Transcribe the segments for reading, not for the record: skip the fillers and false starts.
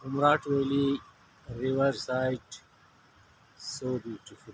Umrat Valley, riverside, so beautiful.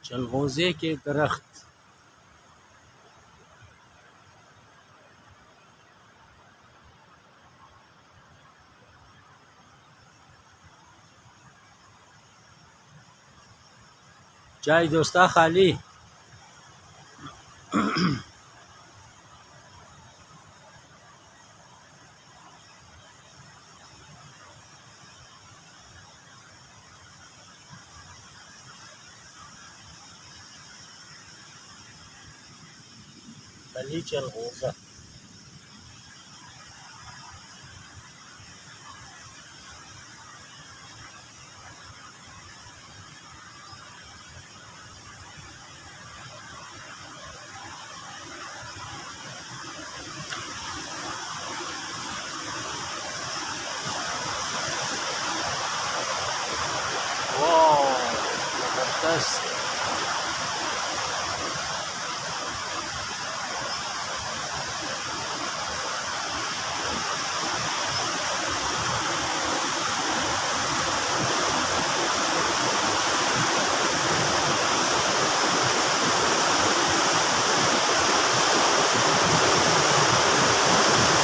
चलगोज़े के दरख्त। चाय दोस्ता खाली। गली चलगोज़ा। वाह, जबरदस्त।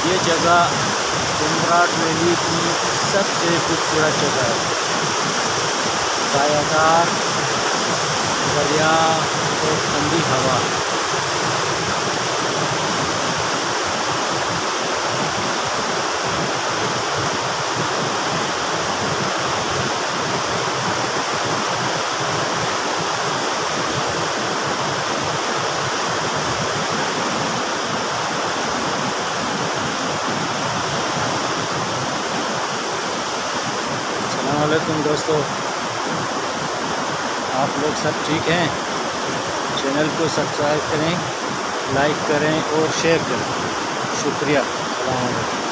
ये जगह उमराट वैली की सबसे खूबसूरत जगह है। सायादार दरिया और ठंडी हवा। अस्सलाम वालेकुम दोस्तों, आप लोग सब ठीक हैं? चैनल को सब्सक्राइब करें, लाइक करें और शेयर करें। शुक्रिया। अस्सलाम वालेकुम।